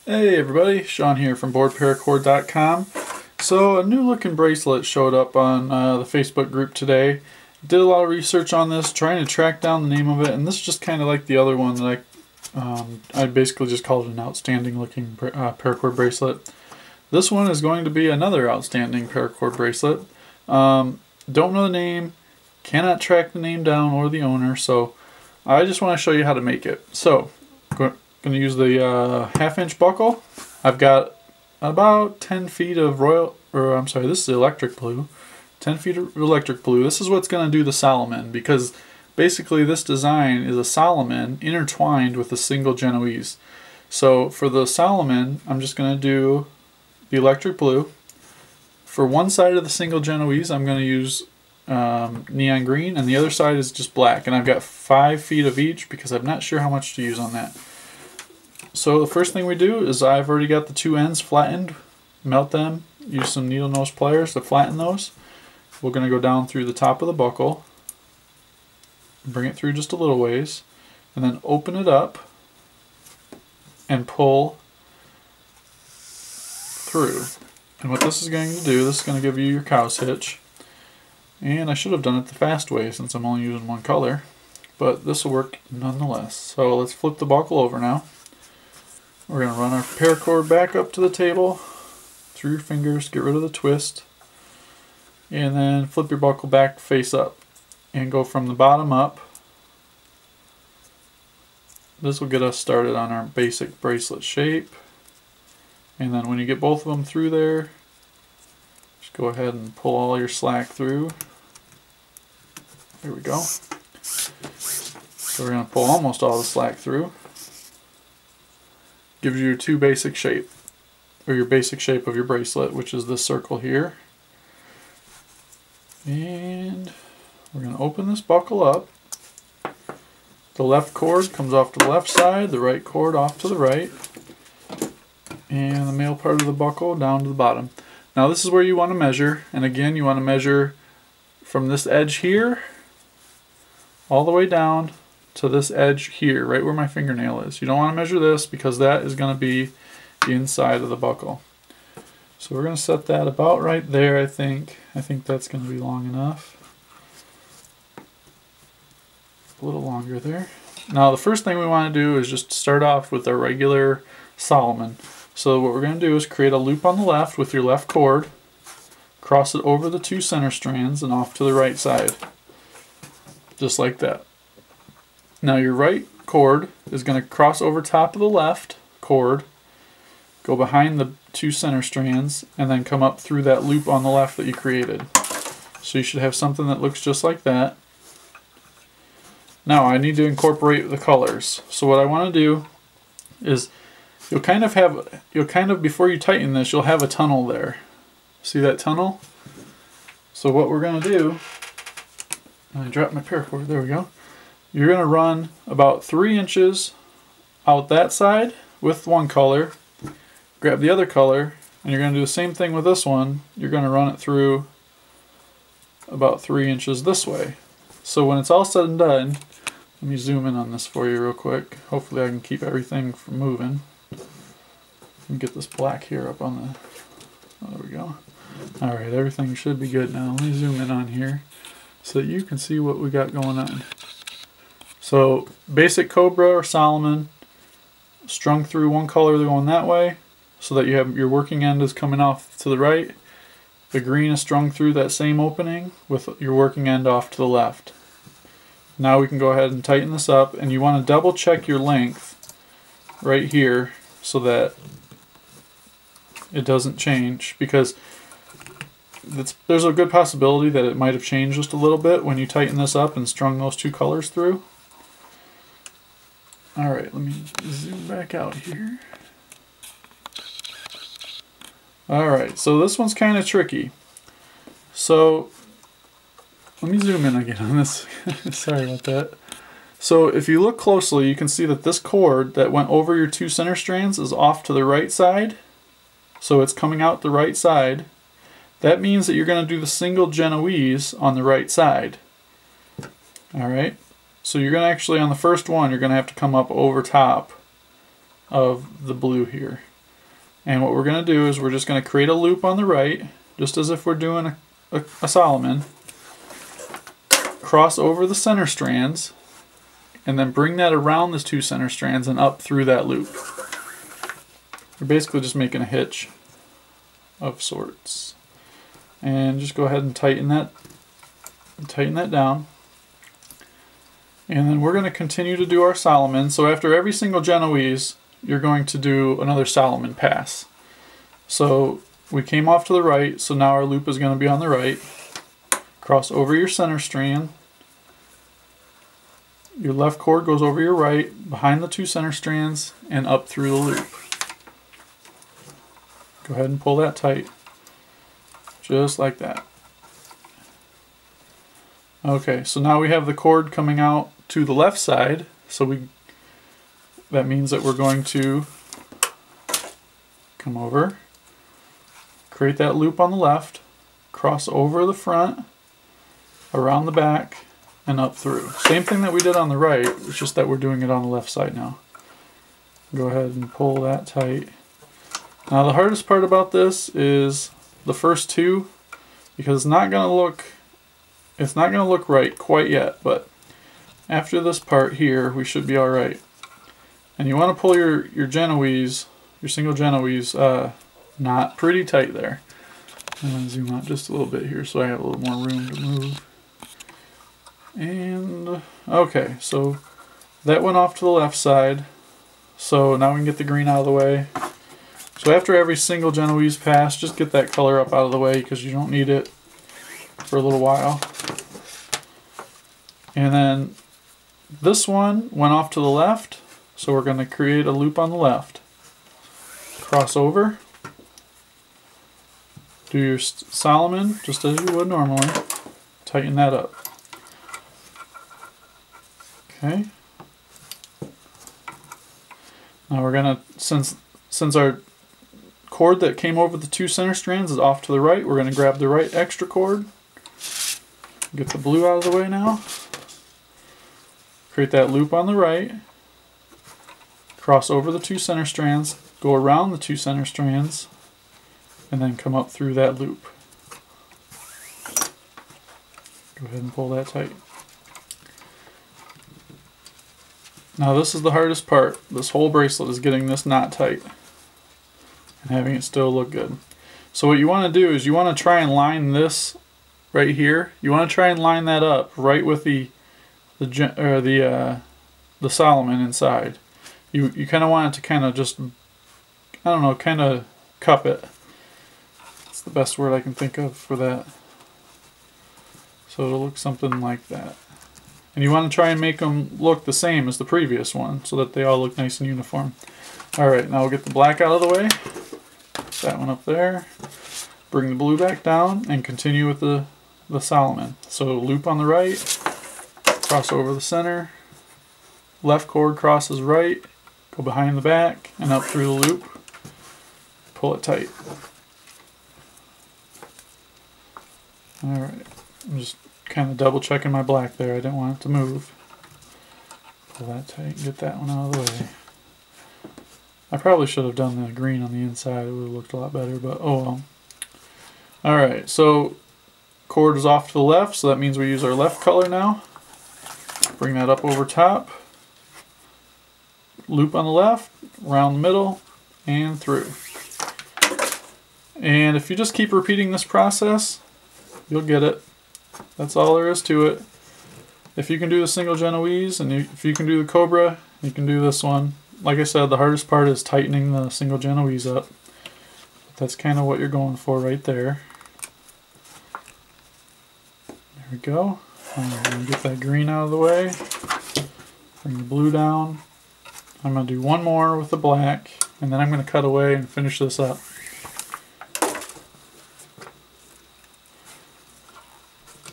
Hey everybody, Sean here from BoredParacord.com. So a new looking bracelet showed up on the Facebook group today. Did a lot of research on this, trying to track down the name of it, and this is just kind of like the other one that I basically just called it an outstanding looking paracord bracelet. This one is going to be another outstanding paracord bracelet. Don't know the name, cannot track the name down or the owner, so I just want to show you how to make it. So going to use the 1/2 inch buckle. I've got about 10 feet of this is electric blue. 10 feet of electric blue. This is what's going to do the Solomon, because basically this design is a Solomon intertwined with a single Genoese. So for the Solomon, I'm just going to do the electric blue. For one side of the single Genoese, I'm going to use neon green, and the other side is just black. And I've got 5 feet of each because I'm not sure how much to use on that. So the first thing we do is I've already got the two ends flattened, melt them, use some needle nose pliers to flatten those. We're going to go down through the top of the buckle, bring it through just a little ways, and then open it up and pull through. And what this is going to do, this is going to give you your cow's hitch. And I should have done it the fast way since I'm only using one color, but this will work nonetheless. So let's flip the buckle over now. We're going to run our paracord back up to the table, through your fingers, get rid of the twist, and then flip your buckle back face up and go from the bottom up. This will get us started on our basic bracelet shape. And then when you get both of them through there, just go ahead and pull all your slack through. There we go. So we're going to pull almost all the slack through. Gives you your two basic shape, or your basic shape of your bracelet, which is this circle here. And we're going to open this buckle up. The left cord comes off to the left side, the right cord off to the right, and the male part of the buckle down to the bottom. Now this is where you want to measure, and again you want to measure from this edge here all the way down to this edge here, right where my fingernail is. You don't want to measure this because that is going to be the inside of the buckle. So we're going to set that about right there, I think. I think that's going to be long enough. A little longer there. Now the first thing we want to do is just start off with our regular Solomon. So what we're going to do is create a loop on the left with your left cord, cross it over the two center strands and off to the right side. Just like that. Now your right cord is going to cross over top of the left cord, go behind the two center strands, and then come up through that loop on the left that you created. So you should have something that looks just like that. Now I need to incorporate the colors. So what I want to do is you'll kind of before you tighten this, you'll have a tunnel there. See that tunnel? So what we're going to do, I dropped my paracord, there we go. You're going to run about 3 inches out that side with one color, grab the other color, and you're going to do the same thing with this one. You're going to run it through about 3 inches this way. So when it's all said and done, let me zoom in on this for you real quick. Hopefully I can keep everything from moving. Let me get this black here up on the... Oh, there we go. Alright, everything should be good now. Let me zoom in on here so that you can see what we got going on. So basic Cobra or Solomon, strung through one color going that way, so that you have your working end is coming off to the right. The green is strung through that same opening with your working end off to the left. Now we can go ahead and tighten this up, and you want to double check your length right here so that it doesn't change, because there's a good possibility that it might have changed just a little bit when you tighten this up and strung those two colors through. Alright, let me zoom back out here. Alright, so this one's kind of tricky. So, let me zoom in again on this. Sorry about that. So if you look closely, you can see that this cord that went over your two center strands is off to the right side. So it's coming out the right side. That means that you're going to do the single Genoese on the right side. Alright. So you're going to actually, on the first one, you're going to have to come up over top of the blue here. And what we're going to do is we're just going to create a loop on the right, just as if we're doing a Solomon. Cross over the center strands, and then bring that around the 2 center strands and up through that loop. You're basically just making a hitch of sorts. And just go ahead and tighten that down. And then we're going to continue to do our Solomon. So after every single Genoese, you're going to do another Solomon pass. So we came off to the right, so now our loop is going to be on the right. Cross over your center strand. Your left cord goes over your right, behind the 2 center strands, and up through the loop. Go ahead and pull that tight. Just like that. Okay, so now we have the cord coming out to the left side, so that means that we're going to come over, create that loop on the left, cross over the front, around the back, and up through. Same thing that we did on the right, it's just that we're doing it on the left side now. Go ahead and pull that tight. Now the hardest part about this is the first 2, because it's not going to look right quite yet, but after this part here, we should be all right. And you want to pull your Genoese, your single Genoese, knot pretty tight there. I'm going to zoom out just a little bit here so I have a little more room to move. And okay, so that went off to the left side. So now we can get the green out of the way. So after every single Genoese pass, just get that color up out of the way because you don't need it for a little while. And then this one went off to the left, so we're going to create a loop on the left. Cross over. Do your Solomon just as you would normally. Tighten that up. Okay. Now we're going to, since our cord that came over the 2 center strands is off to the right, we're going to grab the right extra cord. Get the blue out of the way now. Create that loop on the right. Cross over the 2 center strands, go around the 2 center strands, and then come up through that loop. Go ahead and pull that tight. Now this is the hardest part. This whole bracelet is getting this knot tight and having it still look good. So what you want to do is you want to try and line this right here. You want to try and line that up right with the Solomon inside. You kind of want it to kind of just, I don't know, kind of cup it. That's the best word I can think of for that. So it'll look something like that. And you want to try and make them look the same as the previous one so that they all look nice and uniform. Alright, now we'll get the black out of the way. Put that one up there. Bring the blue back down and continue with the Solomon. So loop on the right, cross over the center, left cord crosses right, go behind the back and up through the loop, pull it tight. Alright, I'm just kind of double checking my black there, I didn't want it to move. Pull that tight and get that one out of the way. I probably should have done the green on the inside, it would have looked a lot better, but oh well. Alright, so cord is off to the left, so that means we use our left color now. Bring that up over top. Loop on the left, around the middle, and through. And if you just keep repeating this process, you'll get it. That's all there is to it. If you can do the single Genoese, and if you can do the Cobra, you can do this one. Like I said, the hardest part is tightening the single Genoese up. But that's kind of what you're going for right there. There we go. I'm going to get that green out of the way. Bring the blue down. I'm going to do one more with the black, and then I'm going to cut away and finish this up.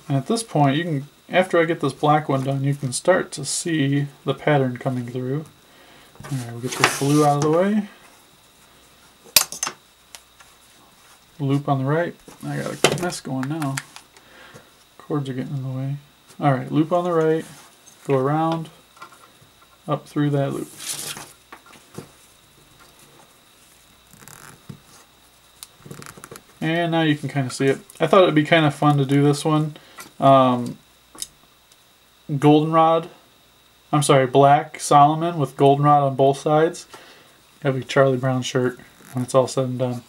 And at this point, you can, after I get this black one done, you can start to see the pattern coming through. Alright, we'll get this blue out of the way. Loop on the right. I got a mess going now. Cords are getting in the way. Alright, loop on the right. Go around. Up through that loop. And now you can kind of see it. I thought it'd be kind of fun to do this one. Goldenrod. I'm sorry, black Solomon with goldenrod on both sides. Have a Charlie Brown shirt when it's all said and done.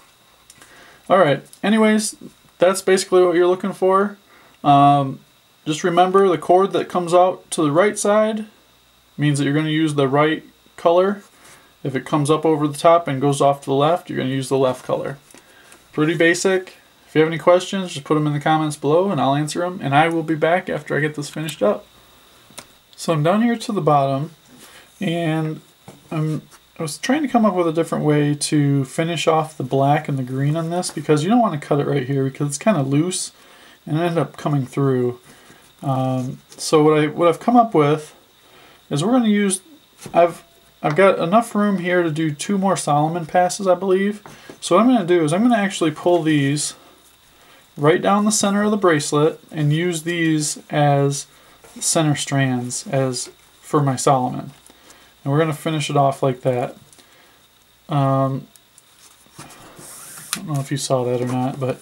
Alright, anyways, that's basically what you're looking for. Just remember the cord that comes out to the right side means that you're going to use the right color. If it comes up over the top and goes off to the left, you're going to use the left color. Pretty basic. If you have any questions, just put them in the comments below and I'll answer them. And I will be back after I get this finished up. So I'm down here to the bottom, and I was trying to come up with a different way to finish off the black and the green on this, because you don't want to cut it right here because it's kind of loose and it ended up coming through. So what I've come up with is we're going to use, I've got enough room here to do 2 more Solomon passes, I believe. So what I'm going to do is I'm going to actually pull these right down the center of the bracelet and use these as center strands as for my Solomon. And we're going to finish it off like that. I don't know if you saw that or not, but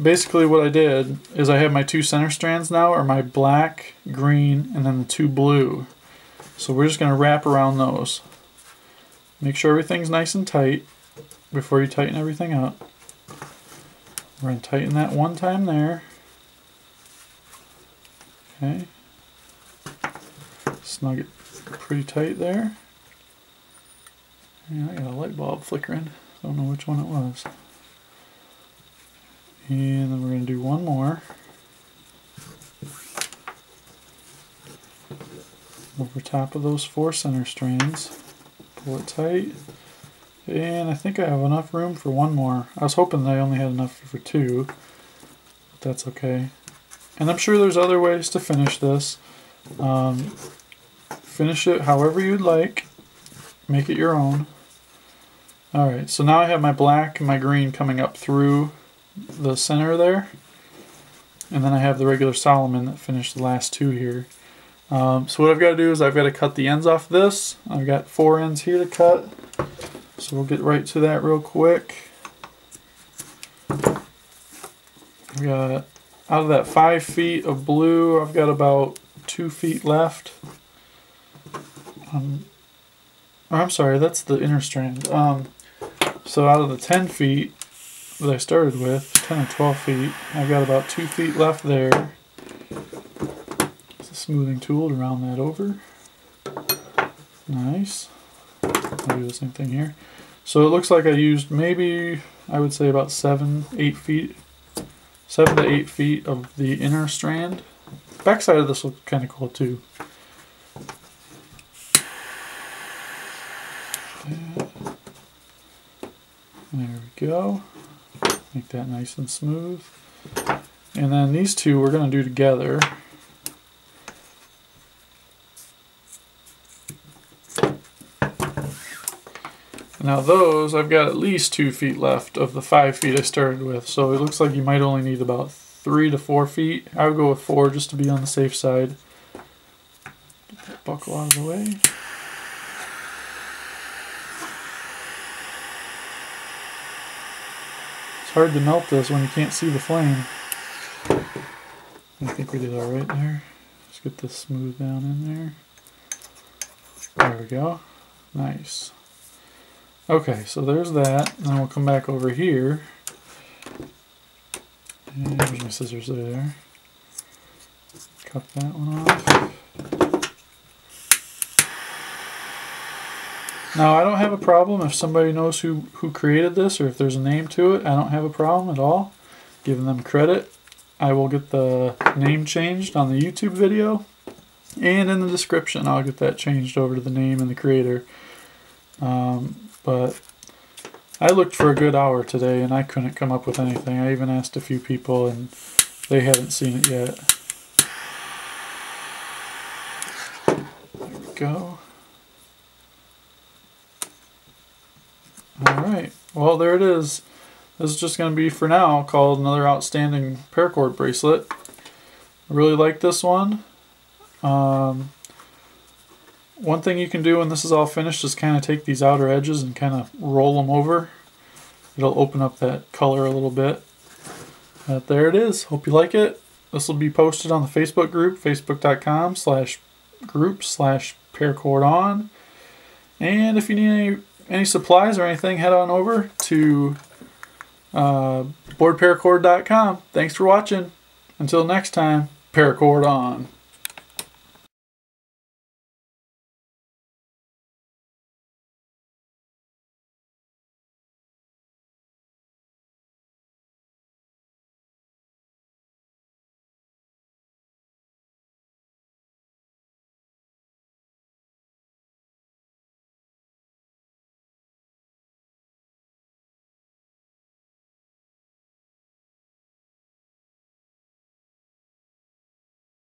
basically what I did is I have my 2 center strands now are my black, green, and then the 2 blue. So we're just going to wrap around those. Make sure everything's nice and tight before you tighten everything up. We're going to tighten that one time there. Okay. Snug it pretty tight there. Yeah, I got a light bulb flickering. Don't know which one it was. And then we're going to do one more. Over top of those 4 center strands. Pull it tight. And I think I have enough room for one more. I was hoping that I only had enough for 2. But that's okay. And I'm sure there's other ways to finish this. Finish it however you'd like. Make it your own. Alright, so now I have my black and my green coming up through the center there. And then I have the regular Solomon that finished the last 2 here. So what I've got to do is I've got to cut the ends off this. I've got 4 ends here to cut. So we'll get right to that real quick. I've got, out of that 5 feet of blue, I've got about 2 feet left. I'm sorry, that's the inner strand. So out of the 10 feet that I started with, 10 or 12 feet, I've got about 2 feet left there. It's a smoothing tool to round that over. Nice. I'll do the same thing here. So it looks like I used maybe, I would say about 7 to 8 feet of the inner strand. Backside of this looks kind of cool too. There we go. Make that nice and smooth. And then these 2 we're going to do together. Now those, I've got at least 2 feet left of the 5 feet I started with, so it looks like you might only need about 3 to 4 feet. I would go with 4 just to be on the safe side. Get that buckle out of the way. It's hard to melt this when you can't see the flame. I think we did alright there. Just get this smooth down in there. There we go. Nice. Okay, so there's that. Then we'll come back over here. And there's my scissors there. Cut that one off. Now I don't have a problem if somebody knows who created this or if there's a name to it. I don't have a problem at all giving them credit. I will get the name changed on the YouTube video, and in the description I'll get that changed over to the name and the creator. But I looked for a good hour today and I couldn't come up with anything. I even asked a few people and they hadn't seen it yet. There we go. Alright, well there it is. This is just going to be for now called another outstanding paracord bracelet. I really like this one. One thing you can do when this is all finished is kind of take these outer edges and kind of roll them over It'll open up that color a little bit. But there it is. Hope you like it. This will be posted on the Facebook group, facebook.com/group/paracord on. And if you need any supplies or anything, head on over to BoredParacord.com. Thanks for watching. Until next time, Paracord on.